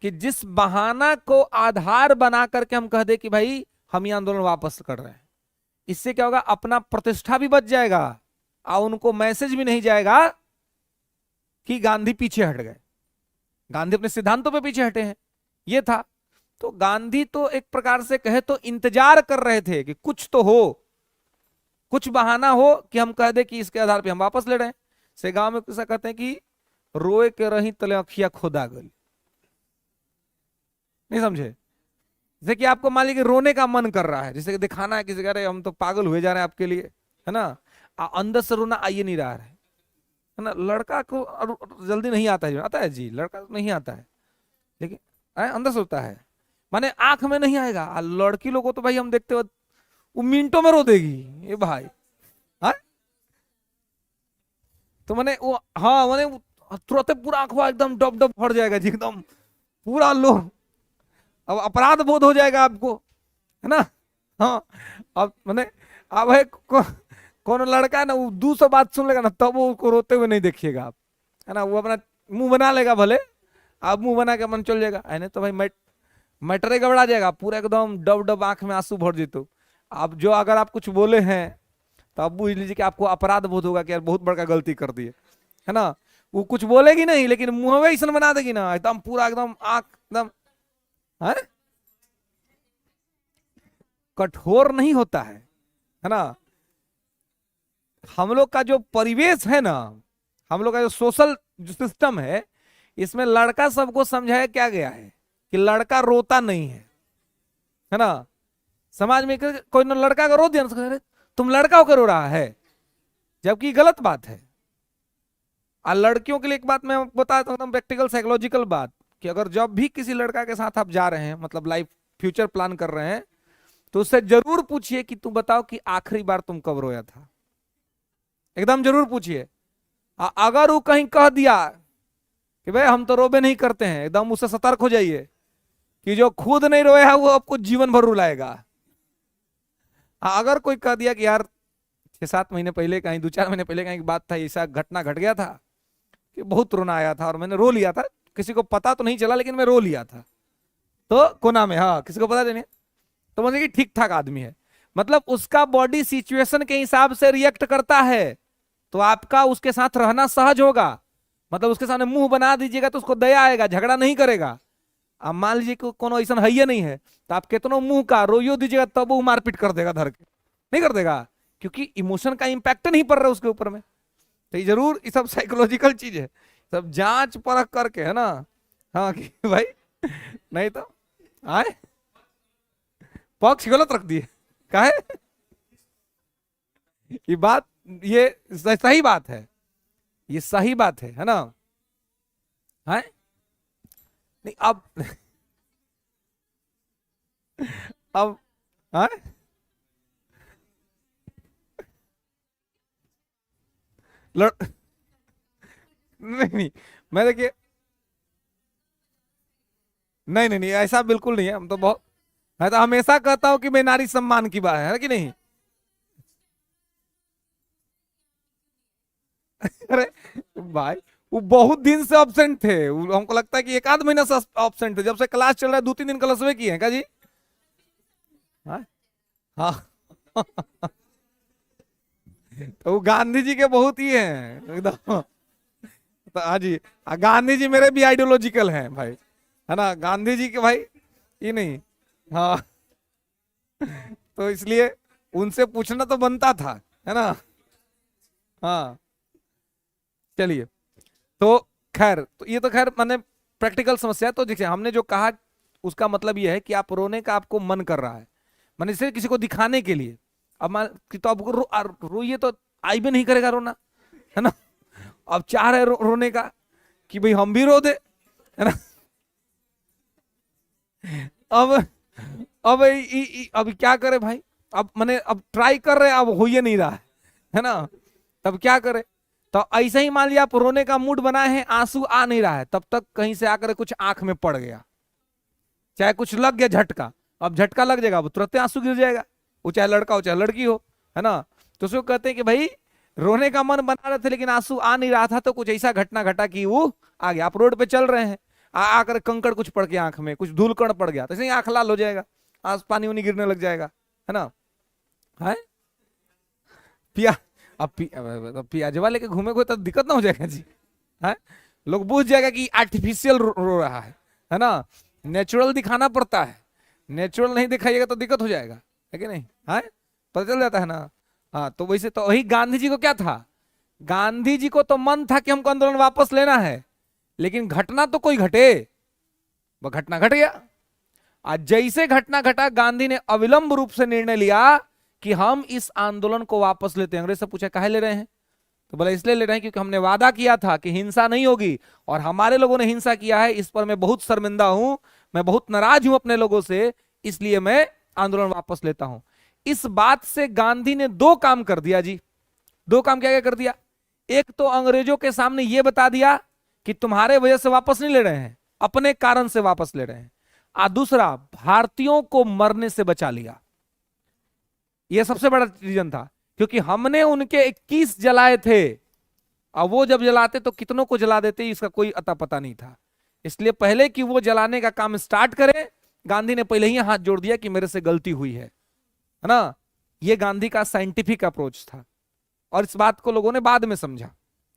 कि जिस बहाना को आधार बना करके हम कह दे कि भाई हम ये आंदोलन वापस कर रहे हैं। इससे क्या होगा, अपना प्रतिष्ठा भी बच जाएगा और उनको मैसेज भी नहीं जाएगा कि गांधी पीछे हट गए, गांधी अपने सिद्धांतों पे पीछे हटे हैं। ये था। तो गांधी तो एक प्रकार से कहे तो इंतजार कर रहे थे कि कुछ तो हो, कुछ बहाना हो कि हम कह दे कि इसके आधार पे हम वापस ले रहे हैं। से गांव में कैसा कहते हैं कि रोए के रही तले अखिया खोदा गल। नहीं समझे? जैसे कि आपको मान लीजिए रोने का मन कर रहा है, जैसे कि दिखाना है किसी, कह रहे हम तो पागल हुए जा रहे हैं आपके लिए, है ना, अंदर से रोना आइए नहीं रहा है ना। लड़का को जल्दी नहीं आता है, आता है जी, लड़का नहीं आता है, लेकिन अंदर से होता है, माने आंख में नहीं आएगा। लड़की लोगों तो भाई हम देखते हो वो मिनटों में रो देगी ये भाई। हाँ तो मैंने वो, हाँ मैंने तुरंत पूरा आंखों एकदम डब डब भर जाएगा जी, एकदम पूरा लो, अब अपराध बोध हो जाएगा आपको, है ना। हाँ अब मैंने अब है कौन लड़का है ना, वो 200 बात सुन लेगा ना, तब वो उसको रोते हुए नहीं देखिएगा आप, है ना। वो अपना मुंह बना लेगा, भले आप मुंह बना के मन चल जाएगा, है नहीं तो भाई मैटर गबड़ा जाएगा, पूरा एकदम डब डब आंख में आंसू भर जीतो। आप जो अगर आप कुछ बोले हैं तो आप बुझ लीजिए कि आपको अपराध बोध होगा कि यार बहुत बड़का गलती कर दी है ना। वो कुछ बोलेगी नहीं, लेकिन मुंह में ऐसा बना देगी ना, एकदम पूरा एकदम आंख एकदम, है कठोर नहीं होता है ना। हम लोग का जो परिवेश है ना, हम लोग का जो सोशल जो सिस्टम है, इसमें लड़का सबको समझाया क्या गया है कि लड़का रोता नहीं है ना। समाज में कोई ना लड़का का रो दिया ना, तुम लड़का होकर रो रहा है, जबकि गलत बात है। और लड़कियों के लिए एक बात मैं बताता हूँ, प्रैक्टिकल साइकोलॉजिकल बात, कि अगर जब भी किसी लड़का के साथ आप जा रहे हैं, मतलब लाइफ फ्यूचर प्लान कर रहे हैं, तो उससे जरूर पूछिए कि तुम बताओ कि आखिरी बार तुम कब रोया था। एकदम जरूर पूछिए। अगर वो कहीं कह दिया कि भाई हम तो रोबे नहीं करते हैं, एकदम उससे सतर्क हो जाइए कि जो खुद नहीं रोया है वो आपको जीवन भर रुलाएगा। अगर कोई कह दिया कि यार 6-7 महीने पहले कहीं 2-4 महीने पहले कहीं बात था, ऐसा घटना घट गया था कि बहुत रोना आया था और मैंने रो लिया था, किसी को पता तो नहीं चला लेकिन मैं रो लिया था, तो कोना में, हाँ किसी को पता नहीं, तो मतलब कि ठीक ठाक आदमी है, मतलब उसका बॉडी सिचुएशन के हिसाब से रिएक्ट करता है, तो आपका उसके साथ रहना सहज होगा। मतलब उसके सामने मुंह बना दीजिएगा तो उसको दया आएगा, झगड़ा नहीं करेगा। अब मान लीजिए कि कोनो ऐसा है नहीं है, तो आप कितनों मुंह का रोइयो दीजिएगा तब वो मारपीट कर देगा, धर के नहीं कर देगा, क्योंकि इमोशन का इंपैक्ट नहीं पड़ रहा है उसके ऊपर में। तो ये जरूर ये सब साइकोलॉजिकल चीज है, सब जांच परख करके, है ना। हाँ कि भाई नहीं तो आए पक्ष गलत रख दिए, काहे ये बात, ये सही बात है, ये सही बात है ना। है नहीं अब है लड़ नहीं नहीं, मैं देखिए, नहीं नहीं नहीं ऐसा बिल्कुल नहीं है, हम तो बहुत, मैं तो हमेशा कहता हूं कि मैं नारी सम्मान की बात है कि नहीं। अरे भाई वो बहुत दिन से ऑब्सेंट थे, हमको लगता है कि 1 आध महीना से ऑब्सेंट थे, जब से क्लास चल रहा है 2-3 दिन क्लास में किए हैं क्या जी। हाँ हाँ तो वो गांधी जी के बहुत ही हैं एकदम। तो हाँ जी, गांधी जी मेरे भी आइडियोलॉजिकल हैं भाई, है ना, गांधी जी के भाई ये नहीं। हाँ तो इसलिए उनसे पूछना तो बनता था, है ना। हाँ चलिए, तो खैर, तो ये तो खैर मैंने प्रैक्टिकल समस्या, तो देखिए हमने जो कहा उसका मतलब ये है कि आप रोने का आपको मन कर रहा है, मैंने इसे किसी को दिखाने के लिए, अब मान कि तो आपको रोइए तो आई भी नहीं करेगा रोना, है ना। अब चाह रहे रोने का कि भाई हम भी रो दे, है ना। अब अब अब क्या करे भाई, अब मैंने अब ट्राई कर रहे हैं, अब हो ही नहीं रहा है ना, तब क्या करे। तो ऐसे ही मान लिया आप रोने का मूड बनाए हैं, आंसू आ नहीं रहा है, तब तक कहीं से आकर कुछ आंख में पड़ गया, चाहे कुछ लग गया झटका, अब झटका लग जाएगा, अब तुरंत आंसू गिर जाएगा, वो चाहे लड़का हो चाहे लड़की हो, है ना। तो उसको कहते हैं कि भाई रोने का मन बना रहे थे लेकिन आंसू आ नहीं रहा था, तो कुछ ऐसा घटना घटा कि वो आ गया। आप रोड पे चल रहे हैं, आकर कंकड़ कुछ पड़ गया आंख में, कुछ धूल कण पड़ गया, तो ऐसे ही आंख लाल हो जाएगा, आज पानी उनी गिरने लग जाएगा, है ना। है पिया, अब पियाजवा लेके घूमे को तो दिक्कत ना हो जाएगा जी, है। लोग पूछ जाएगा कि आर्टिफिशियल रो रहा है ना, नेचुरल दिखाना पड़ता है, नेचुरल नहीं दिखाइएगा तो दिक्कत हो जाएगा, है कि नहीं, है, पता चल जाता है ना। हाँ, तो वैसे तो वही गांधी जी को क्या था, गांधी जी को तो मन था कि हमको आंदोलन वापस लेना है, लेकिन घटना तो कोई घटे, वह घटना घट गया। आज जैसे घटना घटा, गांधी ने अविलंब रूप से निर्णय लिया कि हम इस आंदोलन को वापस लेते हैं। अंग्रेज से पूछा काहे ले रहे हैं, तो बोला इसलिए ले रहे हैं क्योंकि हमने वादा किया था कि हिंसा नहीं होगी, और हमारे लोगों ने हिंसा किया है, इस पर मैं बहुत शर्मिंदा हूं, मैं बहुत नाराज हूं अपने लोगों से, इसलिए मैं आंदोलन वापस लेता हूं। इस बात से गांधी ने दो काम कर दिया जी, दो काम क्या क्या कर दिया। एक तो अंग्रेजों के सामने यह बता दिया कि तुम्हारे वजह से वापस नहीं ले रहे हैं, अपने कारण से वापस ले रहे हैं, और दूसरा भारतीयों को मरने से बचा लिया। यह सबसे बड़ा रीजन था, क्योंकि हमने उनके 21 जलाए थे, और वो जब जलाते तो कितनों को जला देते इसका कोई अता पता नहीं था। इसलिए पहले कि वो जलाने का काम स्टार्ट करें, गांधी ने पहले ही हाथ जोड़ दिया कि मेरे से गलती हुई है ना। ये गांधी का साइंटिफिक अप्रोच था, और इस बात को लोगों ने बाद में समझा,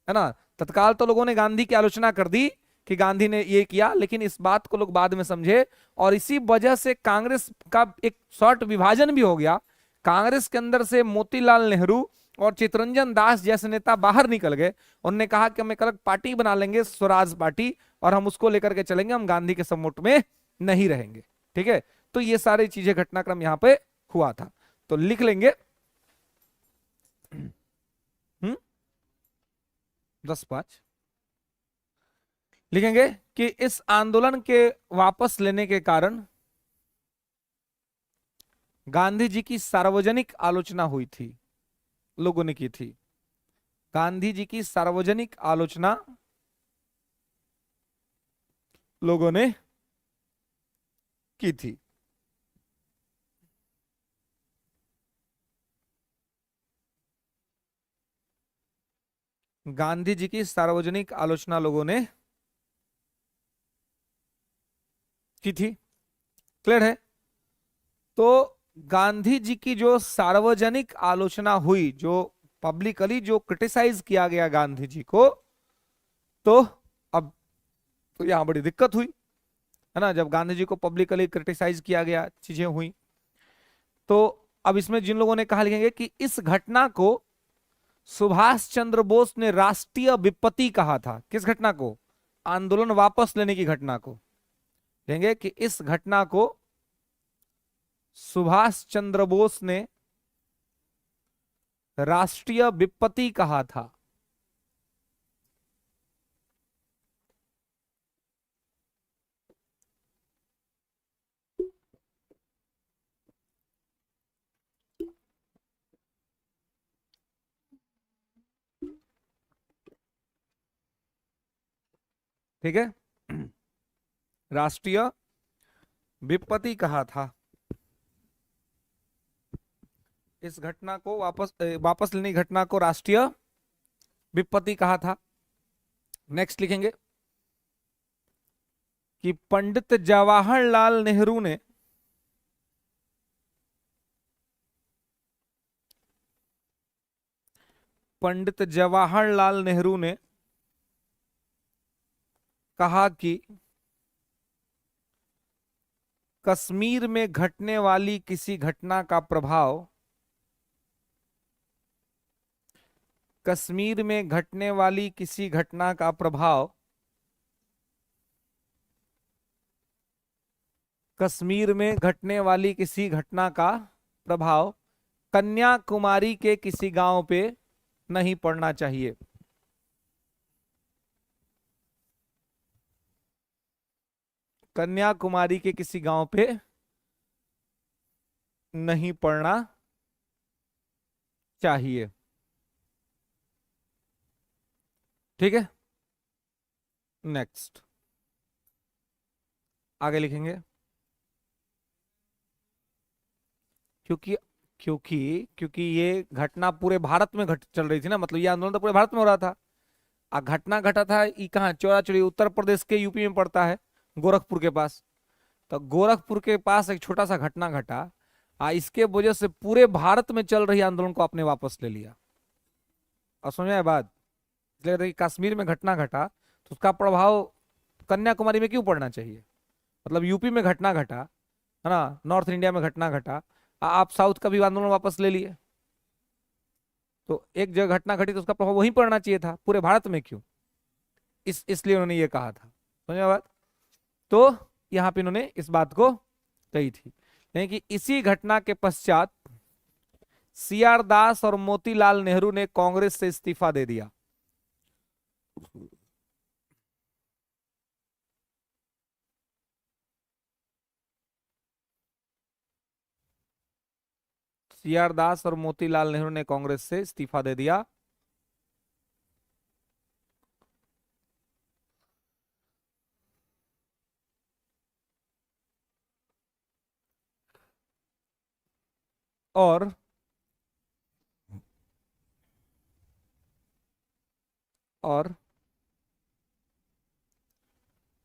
है ना। तत्काल तो लोगों ने गांधी की आलोचना कर दी कि गांधी ने ये किया, लेकिन इस बात को लोग बाद में समझे, और इसी वजह से कांग्रेस का एक शॉर्ट विभाजन भी हो गया। कांग्रेस के अंदर से मोतीलाल नेहरू और चितरंजन दास जैसे नेता बाहर निकल गए, उन्होंने कहा कि हम एक अलग पार्टी बना लेंगे, स्वराज पार्टी, और हम उसको लेकर के चलेंगे, हम गांधी के सपोर्ट में नहीं रहेंगे, ठीक है। तो ये सारी चीजें घटनाक्रम यहां पे हुआ था, तो लिख लेंगे। 10-5 लिखेंगे कि इस आंदोलन के वापस लेने के कारण गांधी जी की सार्वजनिक आलोचना हुई थी, लोगों ने की थी, गांधी जी की सार्वजनिक आलोचना लोगों ने की थी। गांधी जी की सार्वजनिक आलोचना लोगों ने की थी, क्लियर है। तो गांधी जी की जो सार्वजनिक आलोचना हुई, जो पब्लिकली जो क्रिटिसाइज किया गया गांधी जी को, तो अब तो यहां बड़ी दिक्कत हुई, है ना। जब गांधी जी को पब्लिकली क्रिटिसाइज किया गया, चीजें हुई, तो अब इसमें जिन लोगों ने कहा, लिखेंगे कि इस घटना को सुभाष चंद्र बोस ने राष्ट्रीय विपत्ति कहा था। किस घटना को, आंदोलन वापस लेने की घटना को, कहेंगे कि इस घटना को सुभाष चंद्र बोस ने राष्ट्रीय विपत्ति कहा था। ठीक है, राष्ट्रीय विपत्ति कहा था, इस घटना को वापस लेने की घटना को राष्ट्रीय विपत्ति कहा था। नेक्स्ट लिखेंगे कि पंडित जवाहरलाल नेहरू ने पंडित जवाहरलाल नेहरू ने कहा कि कश्मीर में घटने वाली किसी घटना का प्रभाव, कश्मीर में घटने वाली किसी घटना का प्रभाव कश्मीर में घटने वाली किसी घटना का प्रभाव कन्याकुमारी के किसी गांव पे नहीं पड़ना चाहिए। कन्याकुमारी के किसी गांव पे नहीं पड़ना चाहिए। ठीक है, नेक्स्ट आगे लिखेंगे। क्योंकि क्योंकि क्योंकि ये घटना पूरे भारत में घट चल रही थी ना, मतलब ये आंदोलन तो पूरे भारत में हो रहा था। आ घटना घटा था ये कहाँ, चौरा चौरी उत्तर प्रदेश के यूपी में पड़ता है, गोरखपुर के पास। तो गोरखपुर के पास एक छोटा सा घटना घटा, इसके वजह से पूरे भारत में चल रही आंदोलन को आपने वापस ले लिया। और समझ आए बात, इसलिए कहते हैं कि कश्मीर में घटना घटा तो उसका प्रभाव कन्याकुमारी में क्यों पड़ना चाहिए। मतलब यूपी में घटना घटा है ना, नॉर्थ इंडिया में घटना घटा, आप साउथ का भी आंदोलन वापस ले लिए, तो एक जगह घटना घटी तो उसका प्रभाव वहीं पड़ना चाहिए था, पूरे भारत में क्यों। इसलिए उन्होंने ये कहा था, समझ में बात। तो यहां पे इन्होंने इस बात को कही थी। यानी कि इसी घटना के पश्चात सी आर दास और मोतीलाल नेहरू ने कांग्रेस से इस्तीफा दे दिया। सी आर दास और मोतीलाल नेहरू ने कांग्रेस से इस्तीफा दे दिया। और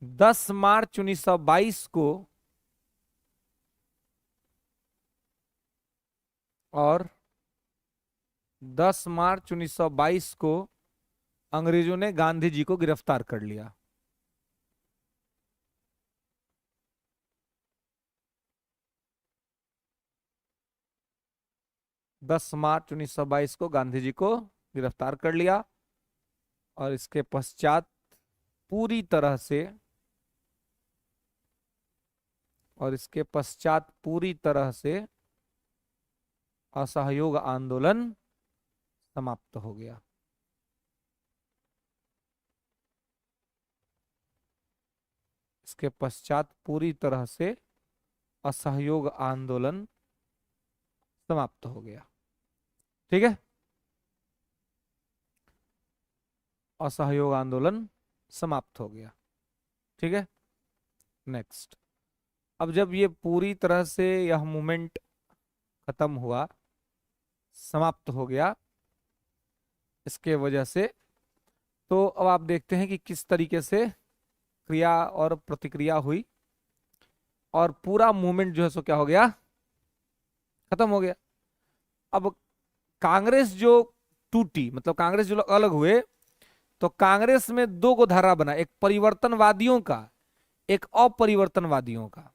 10 मार्च 1922 को और 10 मार्च 1922 को अंग्रेजों ने गांधी जी को गिरफ्तार कर लिया। 10 मार्च 1922 को गांधी जी को गिरफ्तार कर लिया। और इसके पश्चात पूरी तरह से असहयोग आंदोलन समाप्त हो गया। इसके पश्चात पूरी तरह से असहयोग आंदोलन समाप्त हो गया। ठीक है, असहयोग आंदोलन समाप्त हो गया। ठीक है, नेक्स्ट। अब जब ये पूरी तरह से यह मूवमेंट खत्म हुआ, समाप्त हो गया, इसके वजह से तो अब आप देखते हैं कि किस तरीके से क्रिया और प्रतिक्रिया हुई और पूरा मूवमेंट जो है सो क्या हो गया, खत्म हो गया। अब कांग्रेस जो टूटी, मतलब कांग्रेस जो लोग अलग हुए, तो कांग्रेस में दो गो धारा बना, एक परिवर्तनवादियों का, एक अपरिवर्तनवादियों का।